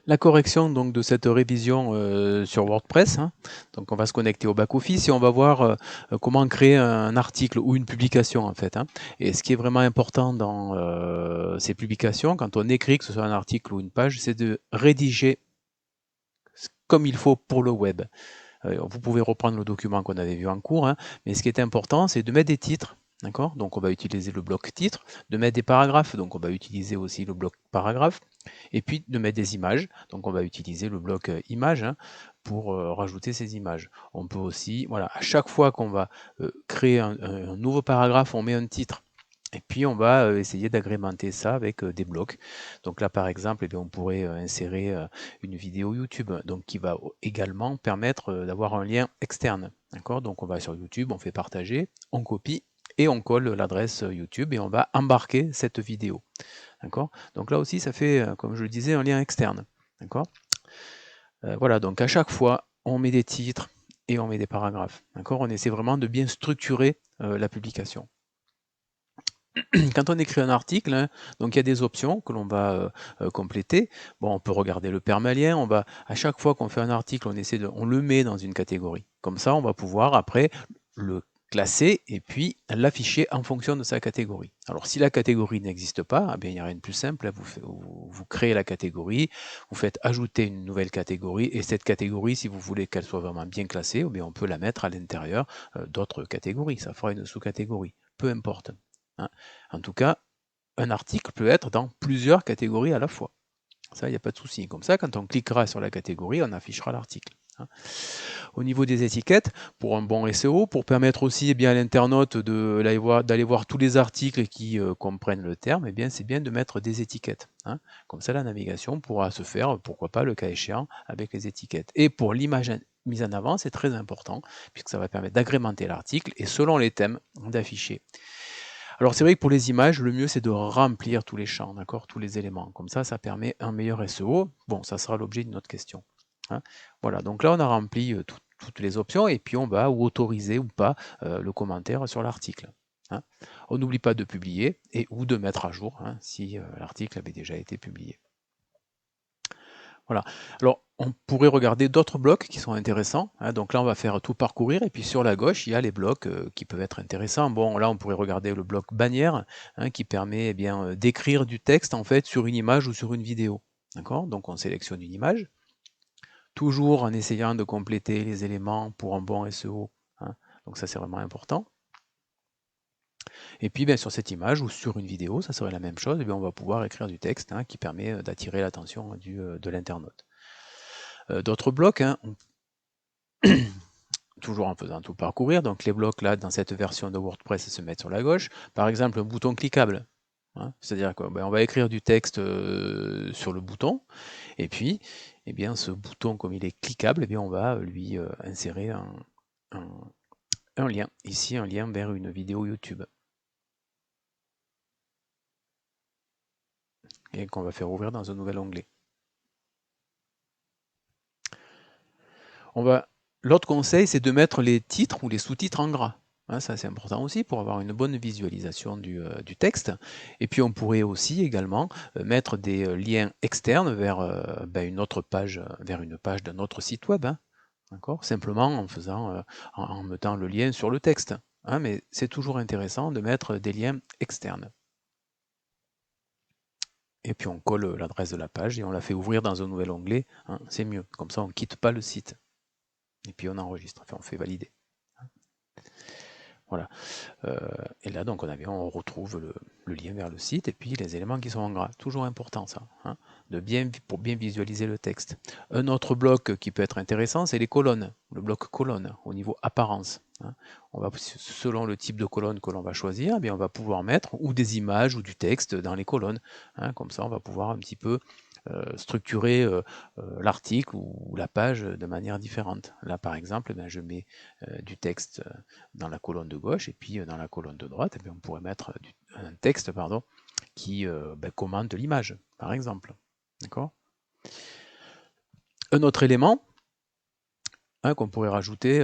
La correction donc de cette révision sur WordPress, hein. Donc on va se connecter au back-office et on va voir comment créer un article ou une publication en fait, hein. Et ce qui est vraiment important dans ces publications, quand on écrit, que ce soit un article ou une page, c'est de rédiger comme il faut pour le web. Vous pouvez reprendre le document qu'on avait vu en cours, hein, mais ce qui est important, c'est de mettre des titres. D'accord? Donc on va utiliser le bloc titre, de mettre des paragraphes, donc on va utiliser aussi le bloc paragraphe, et puis de mettre des images, donc on va utiliser le bloc images, hein, pour rajouter ces images. On peut aussi, voilà, à chaque fois qu'on va créer un nouveau paragraphe, on met un titre. Et puis on va essayer d'agrémenter ça avec des blocs. Donc là par exemple, eh bien, on pourrait insérer une vidéo YouTube, donc qui va également permettre d'avoir un lien externe. D'accord? Donc on va sur YouTube, on fait partager, on copie et on colle l'adresse YouTube et on va embarquer cette vidéo. D'accord? Donc là aussi ça fait, comme je le disais, un lien externe. D'accord? Voilà, donc à chaque fois, on met des titres et on met des paragraphes. D'accord? On essaie vraiment de bien structurer la publication. Quand on écrit un article, hein, donc il y a des options que l'on va compléter. Bon, on peut regarder le permalien. On va à chaque fois qu'on fait un article, on le met dans une catégorie. Comme ça, on va pouvoir après le classer et puis l'afficher en fonction de sa catégorie. Alors si la catégorie n'existe pas, eh bien, il n'y a rien de plus simple. Vous créez la catégorie, vous faites ajouter une nouvelle catégorie et cette catégorie, si vous voulez qu'elle soit vraiment bien classée, eh bien, on peut la mettre à l'intérieur d'autres catégories. Ça fera une sous-catégorie. Peu importe, hein. En tout cas, un article peut être dans plusieurs catégories à la fois. Ça, il n'y a pas de souci. Comme ça, quand on cliquera sur la catégorie, on affichera l'article, hein. Au niveau des étiquettes, pour un bon SEO, pour permettre aussi à l'internaute d'aller voir tous les articles qui comprennent le terme, c'est bien de mettre des étiquettes, hein. Comme ça, la navigation pourra se faire, pourquoi pas, le cas échéant, avec les étiquettes. Et pour l'image mise en avant, c'est très important, puisque ça va permettre d'agrémenter l'article et selon les thèmes, d'afficher. Alors c'est vrai que pour les images, le mieux c'est de remplir tous les champs, d'accord, tous les éléments. Comme ça permet un meilleur SEO. Bon, ça sera l'objet d'une autre question, hein. Voilà, donc là on a rempli toutes les options et puis on va autoriser ou pas le commentaire sur l'article, hein. On n'oublie pas de publier et ou de mettre à jour, hein, si l'article avait déjà été publié. Voilà. Alors, on pourrait regarder d'autres blocs qui sont intéressants, hein. Donc là, on va faire tout parcourir. Et puis sur la gauche, il y a les blocs qui peuvent être intéressants. Bon, là, on pourrait regarder le bloc bannière, hein, qui permet d'écrire du texte en fait sur une image ou sur une vidéo. D'accord? Donc on sélectionne une image, toujours en essayant de compléter les éléments pour un bon SEO, hein. Donc ça, c'est vraiment important. Et puis sur cette image ou sur une vidéo, ça serait la même chose, on va pouvoir écrire du texte, hein, qui permet d'attirer l'attention de l'internaute. D'autres blocs, hein, toujours en faisant tout parcourir, donc les blocs là dans cette version de WordPress se mettent sur la gauche. Par exemple un bouton cliquable, hein, c'est-à-dire qu'on va écrire du texte sur le bouton, et puis ce bouton, comme il est cliquable, on va lui insérer un lien, ici un lien vers une vidéo YouTube, et qu'on va faire ouvrir dans un nouvel onglet. L'autre conseil, c'est de mettre les titres ou les sous-titres en gras, hein. Ça, c'est important aussi pour avoir une bonne visualisation du texte. Et puis, on pourrait aussi également mettre des liens externes vers une autre page, vers une page d'un autre site web, hein. D'accord? Simplement en mettant le lien sur le texte, hein, mais c'est toujours intéressant de mettre des liens externes. Et puis on colle l'adresse de la page et on la fait ouvrir dans un nouvel onglet, hein, c'est mieux. Comme ça, on ne quitte pas le site. Et puis on enregistre, enfin on fait valider. Voilà. Et là, donc, on retrouve le lien vers le site et puis les éléments qui sont en gras. Toujours important, ça, hein, pour bien visualiser le texte. Un autre bloc qui peut être intéressant, c'est les colonnes. Le bloc colonne, au niveau apparence, hein. Selon le type de colonne que l'on va choisir, on va pouvoir mettre ou des images ou du texte dans les colonnes, hein. Comme ça, on va pouvoir un petit peu structurer l'article ou la page de manière différente. Là, par exemple, je mets du texte dans la colonne de gauche et puis dans la colonne de droite, on pourrait mettre un texte qui commente l'image, par exemple. D'accord? Un autre élément, hein, qu'on pourrait rajouter,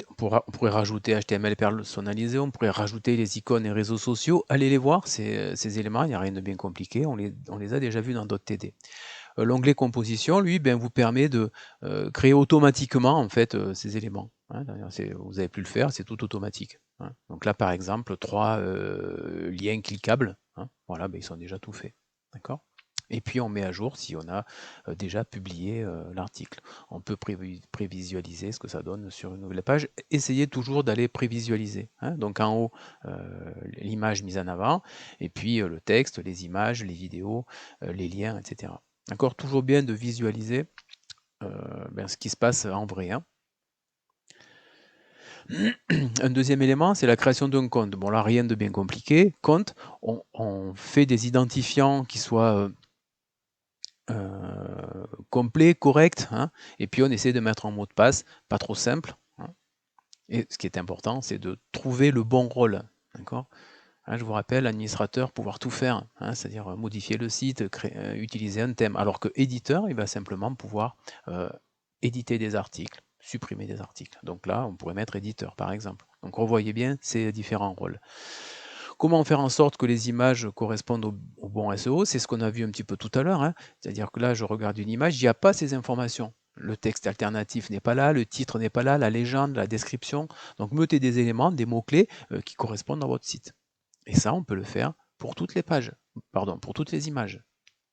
on pourrait rajouter HTML personnalisé, on pourrait rajouter les icônes et réseaux sociaux. Allez les voir, ces éléments, il n'y a rien de bien compliqué, on les a déjà vus dans d'autres TD. L'onglet composition, lui, ben, vous permet de créer automatiquement en fait ces éléments. Hein. Vous avez pu le faire, c'est tout automatique. Hein. Donc là, par exemple, 3 liens cliquables. Hein. Voilà, ben, ils sont déjà tout faits. D'accord ? Et puis on met à jour si on a déjà publié l'article. On peut prévisualiser ce que ça donne sur une nouvelle page. Essayez toujours d'aller prévisualiser. Hein. Donc en haut, l'image mise en avant, et puis le texte, les images, les vidéos, les liens, etc. D'accord ? Toujours bien de visualiser ce qui se passe en vrai. Hein. Un deuxième élément, c'est la création d'un compte. Bon là, rien de bien compliqué. Compte, on fait des identifiants qui soient complet, correct, hein, et puis on essaie de mettre un mot de passe, pas trop simple. Hein. Et ce qui est important, c'est de trouver le bon rôle. D'accord ? Hein, je vous rappelle, administrateur, pouvoir tout faire, hein, c'est-à-dire modifier le site, utiliser un thème, alors que éditeur, il va simplement pouvoir éditer des articles, supprimer des articles. Donc là, on pourrait mettre éditeur, par exemple. Donc revoyez bien ces différents rôles. Comment faire en sorte que les images correspondent au bon SEO? C'est ce qu'on a vu un petit peu tout à l'heure. Hein. C'est-à-dire que là, je regarde une image, il n'y a pas ces informations. Le texte alternatif n'est pas là, le titre n'est pas là, la légende, la description. Donc mettez des éléments, des mots-clés qui correspondent à votre site. Et ça, on peut le faire pour toutes les pages, pardon, pour toutes les images.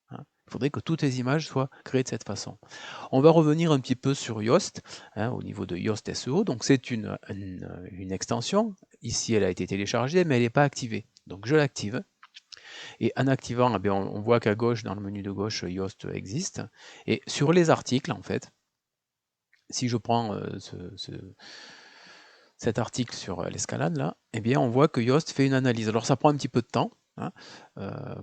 Hein. Il faudrait que toutes les images soient créées de cette façon. On va revenir un petit peu sur Yoast, hein, au niveau de Yoast SEO. Donc c'est une extension. Ici, elle a été téléchargée, mais elle n'est pas activée. Donc je l'active. Et en activant, eh on voit qu'à gauche, dans le menu de gauche, Yoast existe. Et sur les articles, en fait, si je prends cet article sur l'escalade, là, eh bien on voit que Yoast fait une analyse. Alors ça prend un petit peu de temps. Hein,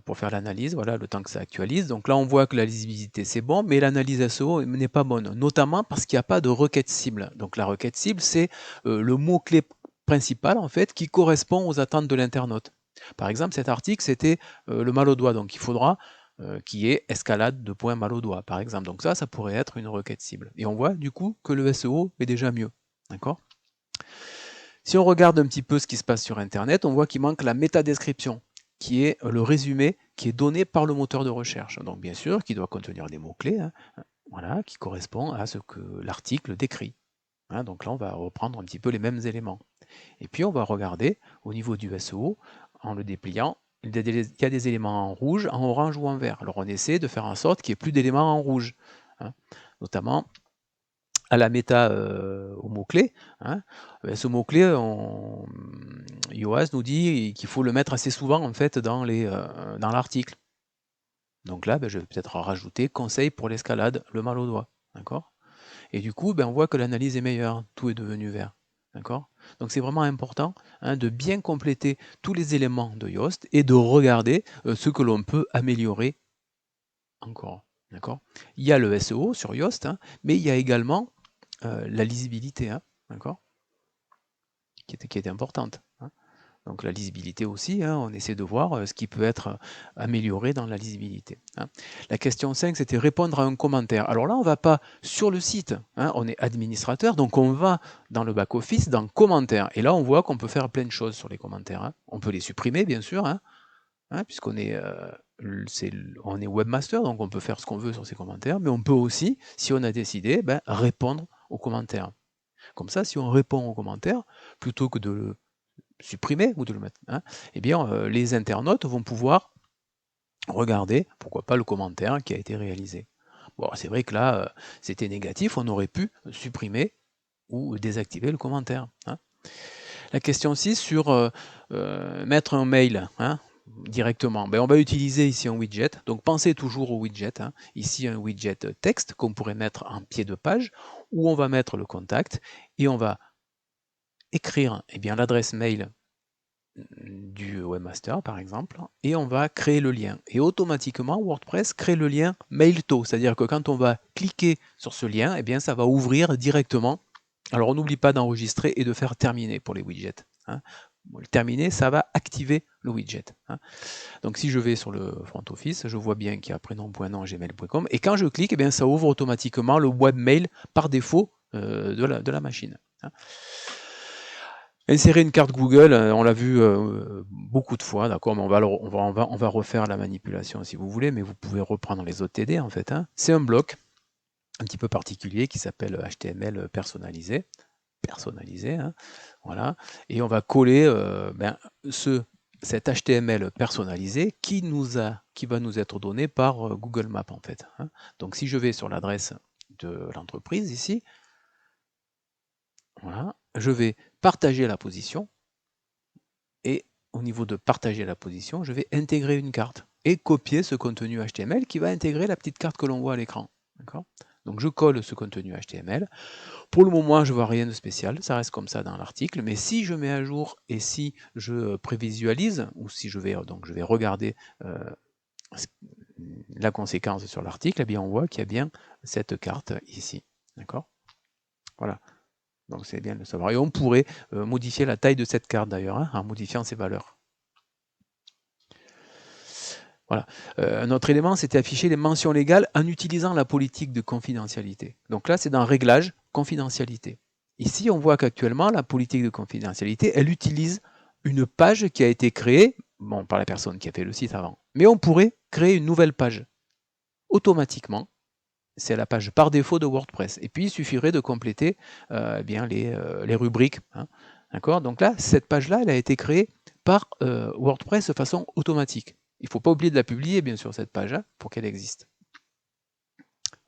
pour faire l'analyse, voilà, le temps que ça actualise. Donc là, on voit que la lisibilité, c'est bon, mais l'analyse SEO n'est pas bonne, notamment parce qu'il n'y a pas de requête cible. Donc la requête cible, c'est le mot-clé principal, en fait, qui correspond aux attentes de l'internaute. Par exemple, cet article, c'était le mal au doigt, donc il faudra qu'il y ait escalade de points mal au doigt, par exemple. Donc ça pourrait être une requête cible. Et on voit, du coup, que le SEO est déjà mieux. D'accord ? Si on regarde un petit peu ce qui se passe sur Internet, on voit qu'il manque la métadescription, qui est le résumé qui est donné par le moteur de recherche. Donc bien sûr, qui doit contenir des mots-clés, hein, voilà, qui correspond à ce que l'article décrit. Hein, donc là, on va reprendre un petit peu les mêmes éléments. Et puis on va regarder au niveau du SEO, en le dépliant, il y a des éléments en rouge, en orange ou en vert. Alors on essaie de faire en sorte qu'il n'y ait plus d'éléments en rouge, hein, notamment à la méta au mot-clé. Hein. Ce mot-clé, Yoast nous dit qu'il faut le mettre assez souvent en fait dans l'article. Donc là, je vais peut-être rajouter conseil pour l'escalade, le mal au doigt. D'accord ? Et du coup, on voit que l'analyse est meilleure, tout est devenu vert. D'accord ? Donc c'est vraiment important, hein, de bien compléter tous les éléments de Yoast et de regarder ce que l'on peut améliorer encore. D'accord ? Il y a le SEO sur Yoast, hein, mais il y a également la lisibilité, hein, d'accord, qui est importante. Hein. Donc la lisibilité aussi, hein, on essaie de voir ce qui peut être amélioré dans la lisibilité. Hein. La question 5, c'était répondre à un commentaire. Alors là, on ne va pas sur le site, hein, on est administrateur, donc on va dans le back-office, dans commentaires. Et là, on voit qu'on peut faire plein de choses sur les commentaires. Hein. On peut les supprimer, bien sûr, hein, puisqu'on est, on est webmaster, donc on peut faire ce qu'on veut sur ces commentaires, mais on peut aussi, si on a décidé, répondre aux commentaires. Comme ça, si on répond aux commentaires, plutôt que de le supprimer ou de le mettre, hein, eh bien, les internautes vont pouvoir regarder, pourquoi pas, le commentaire qui a été réalisé. Bon, c'est vrai que là, c'était négatif, on aurait pu supprimer ou désactiver le commentaire. Hein. La question 6 sur mettre un mail, hein, directement. On va utiliser ici un widget, donc pensez toujours au widget. Hein. Ici un widget texte qu'on pourrait mettre en pied de page, où on va mettre le contact et on va écrire l'adresse mail du webmaster par exemple, et on va créer le lien. Et automatiquement, WordPress crée le lien mail-to, c'est-à-dire que quand on va cliquer sur ce lien, ça va ouvrir directement. Alors on n'oublie pas d'enregistrer et de faire terminer pour les widgets. Hein. Le terminer, ça va activer le widget. Hein. Donc si je vais sur le front office, je vois bien qu'il y a prénom.nom@gmail.com, et quand je clique, ça ouvre automatiquement le webmail par défaut de la machine. Hein. Insérer une carte Google, on l'a vu beaucoup de fois, d'accord, mais on va refaire la manipulation si vous voulez, mais vous pouvez reprendre les autres TD en fait, hein. C'est un bloc un petit peu particulier qui s'appelle HTML personnalisé, hein, voilà, et on va coller cet HTML personnalisé qui va nous être donné par Google Maps en fait, hein. Donc si je vais sur l'adresse de l'entreprise ici, voilà, je vais partager la position, et au niveau de partager la position, je vais intégrer une carte et copier ce contenu HTML qui va intégrer la petite carte que l'on voit à l'écran. Donc je colle ce contenu HTML. Pour le moment, je ne vois rien de spécial, ça reste comme ça dans l'article, mais si je mets à jour et si je prévisualise, ou si je vais regarder la conséquence sur l'article, eh bien on voit qu'il y a bien cette carte ici. D'accord ? Voilà. Donc c'est bien de le savoir. Et on pourrait modifier la taille de cette carte d'ailleurs, hein, en modifiant ses valeurs. Voilà. Un autre élément, c'était afficher les mentions légales en utilisant la politique de confidentialité. Donc là, c'est dans Réglages, confidentialité. Ici, on voit qu'actuellement, la politique de confidentialité, elle utilise une page qui a été créée, bon, par la personne qui a fait le site avant. Mais on pourrait créer une nouvelle page automatiquement. C'est la page par défaut de WordPress. Et puis, il suffirait de compléter les rubriques. Hein. D'accord ? Donc là, cette page-là, elle a été créée par WordPress de façon automatique. Il ne faut pas oublier de la publier, bien sûr, cette page, hein, pour qu'elle existe.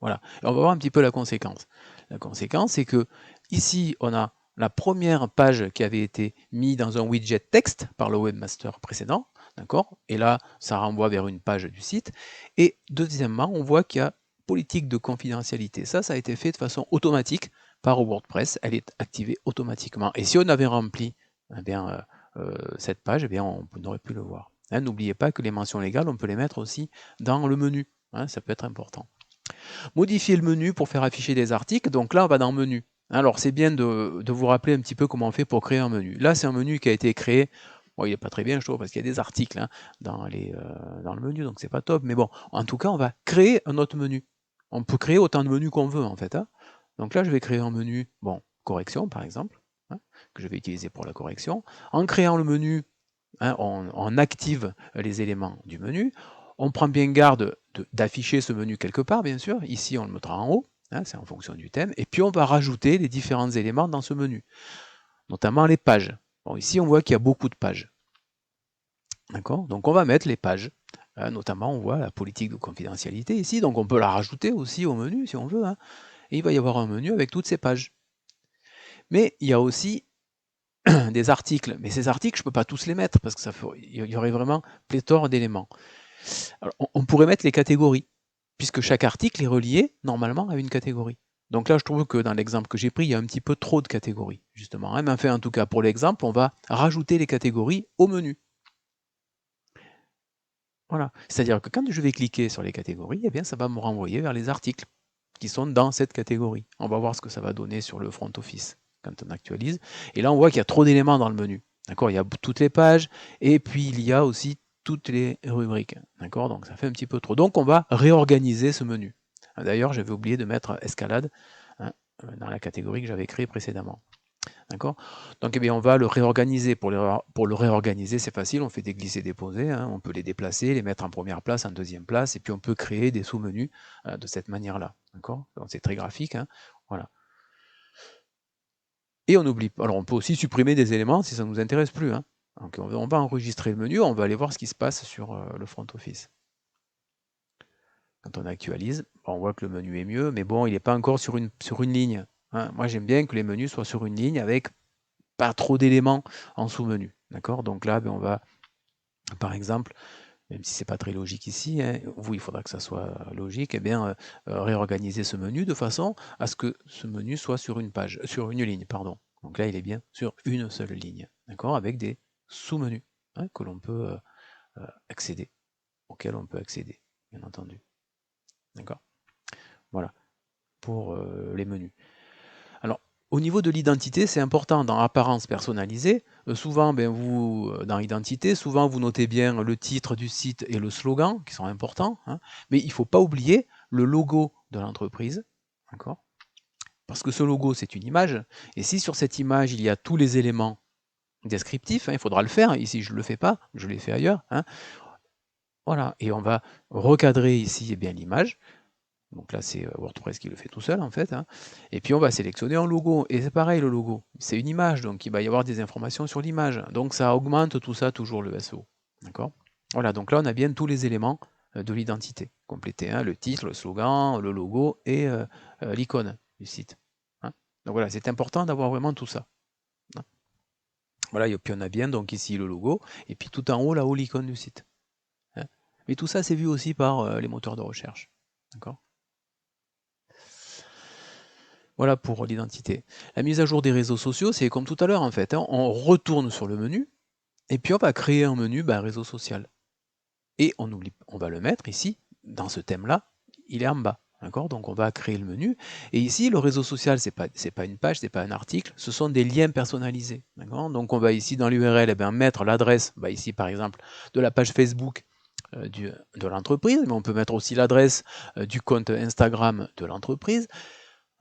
Voilà. Et on va voir un petit peu la conséquence. La conséquence, c'est que ici, on a la première page qui avait été mise dans un widget texte par le webmaster précédent. D'accord ? Et là, ça renvoie vers une page du site. Et deuxièmement, on voit qu'il y a politique de confidentialité. Ça a été fait de façon automatique par WordPress. Elle est activée automatiquement. Et si on avait rempli cette page, on n'aurait pu le voir. Hein, n'oubliez pas que les mentions légales, on peut les mettre aussi dans le menu. Hein, ça peut être important. Modifier le menu pour faire afficher des articles. Donc là, on va dans Menu. Alors, c'est bien de vous rappeler un petit peu comment on fait pour créer un menu. Là, c'est un menu qui a été créé. Bon, il n'est pas très bien, je trouve, parce qu'il y a des articles hein, dans le menu, donc c'est pas top. Mais bon, en tout cas, on va créer un autre menu. On peut créer autant de menus qu'on veut, en fait. Hein. Donc là, je vais créer un menu, bon, correction, par exemple, hein, que je vais utiliser pour la correction. En créant le menu, hein, on active les éléments du menu. On prend bien garde d'afficher ce menu quelque part, bien sûr. Ici, on le mettra en haut, hein, c'est en fonction du thème. Et puis, on va rajouter les différents éléments dans ce menu, notamment les pages. Bon, ici, on voit qu'il y a beaucoup de pages. D'accord ? Donc, on va mettre les pages. Notamment, on voit la politique de confidentialité ici. Donc, on peut la rajouter aussi au menu, si on veut. Hein. Et il va y avoir un menu avec toutes ces pages. Mais il y a aussi des articles. Mais ces articles, je ne peux pas tous les mettre parce qu'il y aurait vraiment pléthore d'éléments. Alors, on pourrait mettre les catégories, puisque chaque article est relié normalement à une catégorie. Donc là, je trouve que dans l'exemple que j'ai pris, il y a un petit peu trop de catégories, justement. Mais enfin, en tout cas, pour l'exemple, on va rajouter les catégories au menu. Voilà. C'est-à-dire que quand je vais cliquer sur les catégories, eh bien, ça va me renvoyer vers les articles qui sont dans cette catégorie. On va voir ce que ça va donner sur le front office quand on actualise. Et là, on voit qu'il y a trop d'éléments dans le menu. D'accord ? Il y a toutes les pages, et puis il y a aussi toutes les rubriques. D'accord ? Donc ça fait un petit peu trop. Donc on va réorganiser ce menu. D'ailleurs, j'avais oublié de mettre escalade hein, dans la catégorie que j'avais créée précédemment. D'accord ? Donc eh bien, on va le réorganiser. Pour le réorganiser, c'est facile, on fait des glisser-déposer, hein, on peut les déplacer, les mettre en première place, en deuxième place, et puis on peut créer des sous-menus de cette manière-là. D'accord ? Donc c'est très graphique. Hein, voilà. Et on oublie. Alors on peut aussi supprimer des éléments si ça ne nous intéresse plus. Hein. Donc on va enregistrer le menu, on va aller voir ce qui se passe sur le front office. Quand on actualise, on voit que le menu est mieux, mais bon, il n'est pas encore sur une ligne. Hein. Moi j'aime bien que les menus soient sur une ligne avec pas trop d'éléments en sous-menu. D'accord ? Donc là, on va, par exemple, même si c'est pas très logique ici, hein, vous, il faudra que ça soit logique, réorganiser ce menu de façon à ce que ce menu soit sur une page, sur une ligne, pardon. Donc là, il est bien sur une seule ligne, d'accord, avec des sous-menus hein, que l'on peut accéder, auxquels on peut accéder, bien entendu. D'accord ? Voilà, pour les menus. Alors, au niveau de l'identité, c'est important dans apparence personnalisée. Souvent, dans identité, souvent vous notez bien le titre du site et le slogan qui sont importants. Hein, mais il ne faut pas oublier le logo de l'entreprise. D'accord ? Parce que ce logo, c'est une image. Et si sur cette image, il y a tous les éléments descriptif, hein, il faudra le faire. Ici, je ne le fais pas, je l'ai fait ailleurs. Hein. Voilà, et on va recadrer ici l'image. Donc là, c'est WordPress qui le fait tout seul, en fait. Hein. Et puis, on va sélectionner un logo. Et c'est pareil, le logo. C'est une image, donc il va y avoir des informations sur l'image. Donc, ça augmente tout ça, toujours le SEO. D'accord ? Voilà, donc là, on a bien tous les éléments de l'identité complétés. Hein, le titre, le slogan, le logo et l'icône du site. Hein. Donc voilà, c'est important d'avoir vraiment tout ça. Hein. Voilà, et puis on a bien donc ici le logo, et puis tout en haut, là-haut, l'icône du site. Hein. Mais tout ça, c'est vu aussi par les moteurs de recherche. D'accord ? Voilà pour l'identité. La mise à jour des réseaux sociaux, c'est comme tout à l'heure en fait. Hein, on retourne sur le menu, et puis on va créer un menu réseau social. Et on va le mettre ici, dans ce thème-là, il est en bas. D'accord ? Donc on va créer le menu. Et ici, le réseau social, c'est pas une page, c'est pas un article, ce sont des liens personnalisés. D'accord ? Donc on va ici dans l'URL mettre l'adresse, ici par exemple, de la page Facebook de l'entreprise, mais on peut mettre aussi l'adresse du compte Instagram de l'entreprise.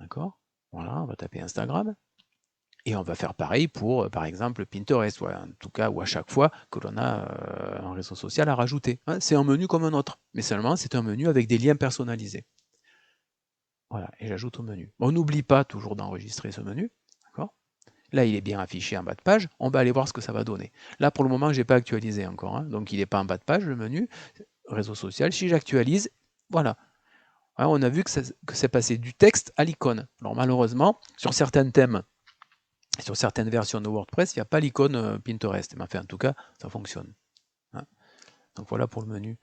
D'accord ? Voilà, on va taper Instagram. Et on va faire pareil pour, par exemple, Pinterest, ou en tout cas, ou à chaque fois que l'on a un réseau social à rajouter. Hein, c'est un menu comme un autre, mais seulement c'est un menu avec des liens personnalisés. Voilà, et j'ajoute au menu. On n'oublie pas toujours d'enregistrer ce menu. D'accord ? Là, il est bien affiché en bas de page. On va aller voir ce que ça va donner. Là, pour le moment, je n'ai pas actualisé encore. Hein, donc, il n'est pas en bas de page, le menu. Réseau social, si j'actualise, voilà. Hein, on a vu que c'est passé du texte à l'icône. Alors, malheureusement, sur certains thèmes, sur certaines versions de WordPress, il n'y a pas l'icône Pinterest. Mais enfin, en tout cas, ça fonctionne. Hein. Donc, voilà pour le menu.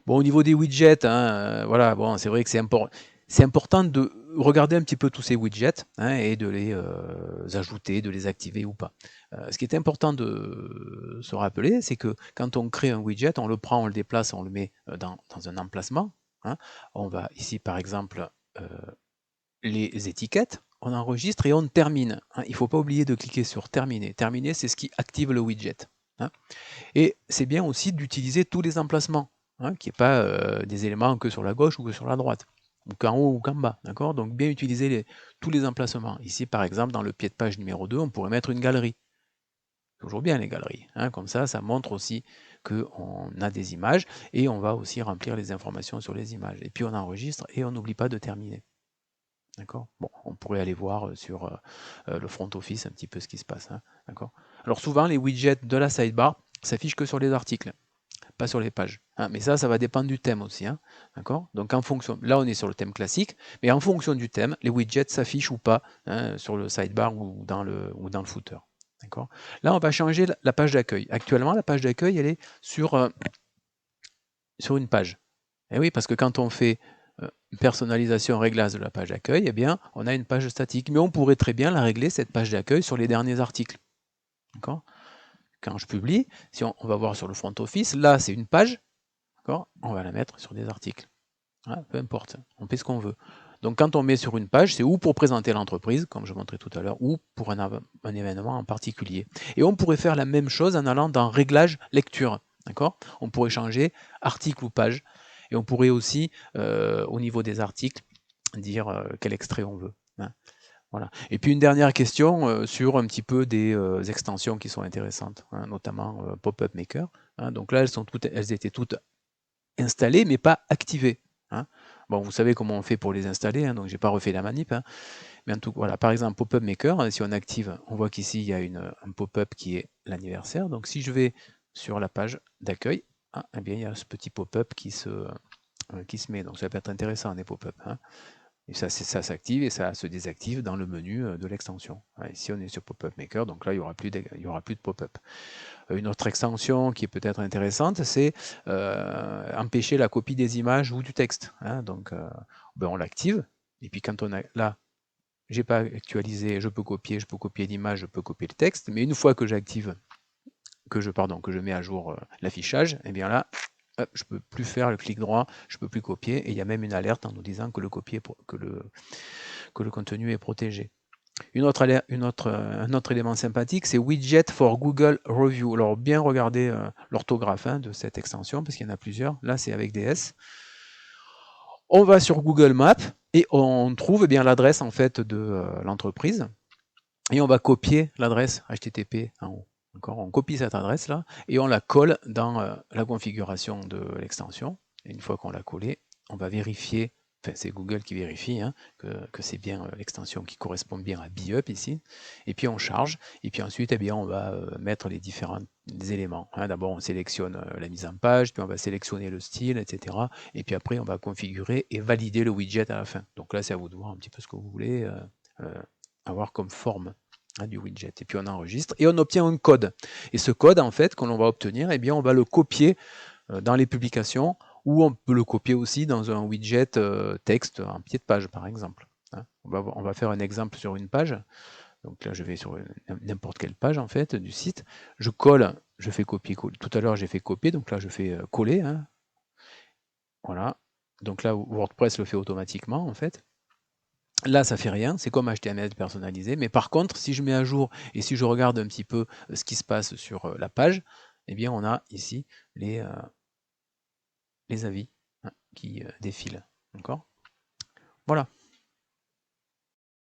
Bon, au niveau des widgets, hein, voilà, bon, c'est vrai que c'est important de regarder un petit peu tous ces widgets hein, et de les ajouter, de les activer ou pas. Ce qui est important de se rappeler, c'est que quand on crée un widget, on le prend, on le déplace, on le met dans un emplacement. Hein. On va ici, par exemple, les étiquettes, on enregistre et on termine. Hein. Il ne faut pas oublier de cliquer sur terminer. Terminer, c'est ce qui active le widget. Hein. Et c'est bien aussi d'utiliser tous les emplacements, hein, qu'il n'y ait pas des éléments que sur la gauche ou que sur la droite, ou qu'en haut ou qu'en bas. D'accord ? Donc bien utiliser tous les emplacements. Ici, par exemple, dans le pied de page numéro 2, on pourrait mettre une galerie. Toujours bien les galeries. Hein, comme ça montre aussi qu'on a des images et on va aussi remplir les informations sur les images. Et puis on enregistre et on n'oublie pas de terminer. D'accord ? Bon, on pourrait aller voir sur le front office un petit peu ce qui se passe. Hein, d'accord ? Alors souvent, les widgets de la sidebar s'affichent que sur les articles, pas sur les pages. Hein, mais ça va dépendre du thème aussi. Hein, d'accord ? Donc en fonction, là on est sur le thème classique, mais en fonction du thème, les widgets s'affichent ou pas hein, sur le sidebar ou dans le footer. D'accord ? Là, on va changer la page d'accueil. Actuellement, la page d'accueil, elle est sur une page. Et oui, parce que quand on fait personnalisation, réglage de la page d'accueil, eh bien, on a une page statique. Mais on pourrait très bien la régler, cette page d'accueil, sur les derniers articles. D'accord ? Quand je publie, si on va voir sur le front office, là, c'est une page. D'accord ? On va la mettre sur des articles. Hein, peu importe, on fait ce qu'on veut. Donc, quand on met sur une page, c'est ou pour présenter l'entreprise, comme je montrais tout à l'heure, ou pour un événement en particulier. Et on pourrait faire la même chose en allant dans Réglage lecture. D'accord ? On pourrait changer article ou page. Et on pourrait aussi, au niveau des articles, dire quel extrait on veut. Hein. Voilà. Et puis une dernière question sur un petit peu des extensions qui sont intéressantes, hein, notamment Pop-up Maker. Hein. Donc là, elles étaient toutes installées, mais pas activées. Hein. Bon, vous savez comment on fait pour les installer, hein, donc j'ai pas refait la manip. Hein. Mais en tout cas, voilà, par exemple, Pop-up Maker, si on active, on voit qu'ici, il y a un pop-up qui est l'anniversaire. Donc si je vais sur la page d'accueil, hein, eh bien, il y a ce petit pop-up qui se met. Donc ça peut être intéressant, des pop-up. Hein. Et ça s'active et ça se désactive dans le menu de l'extension. Ici, on est sur Pop-up Maker, donc là, il n'y aura plus de pop-up. Une autre extension qui est peut-être intéressante, c'est empêcher la copie des images ou du texte. Hein. Donc, on l'active, et puis quand on a là, j'ai pas actualisé, je peux copier l'image, je peux copier le texte, mais une fois que j'active, que je mets à jour l'affichage, et bien là, je ne peux plus faire le clic droit, je ne peux plus copier, et il y a même une alerte en nous disant que le contenu est protégé. Un autre élément sympathique, c'est Widget for Google Review. Alors bien regarder l'orthographe de cette extension, parce qu'il y en a plusieurs. Là, c'est avec des S. On va sur Google Maps et on trouve bien l'adresse en fait de l'entreprise. et on va copier l'adresse HTTP en haut. On copie cette adresse là et on la colle dans la configuration de l'extension. Et une fois qu'on l'a collée, on va vérifier, enfin c'est Google qui vérifie hein, que c'est bien l'extension qui correspond bien à BUP ici. Et puis on charge, et puis ensuite eh bien, on va mettre les différents éléments. Hein. D'abord on sélectionne la mise en page, puis on va sélectionner le style, etc. Et puis après on va configurer et valider le widget à la fin. Donc là c'est à vous de voir un petit peu ce que vous voulez avoir comme forme du widget. Et puis on enregistre et on obtient un code. Et ce code, en fait, que l'on va obtenir, eh bien, on va le copier dans les publications ou on peut le copier aussi dans un widget texte en pied de page, par exemple. Hein. On va faire un exemple sur une page. Donc là, je vais sur n'importe quelle page, en fait, du site. Je colle, je fais copier, coller. Tout à l'heure, j'ai fait copier, donc là, je fais coller. Hein. Voilà. Donc là, WordPress le fait automatiquement, en fait. Là, ça fait rien, c'est comme HTML personnalisé, mais par contre, si je mets à jour et si je regarde un petit peu ce qui se passe sur la page, eh bien, on a ici les avis hein, qui défilent. D'accord ? Voilà.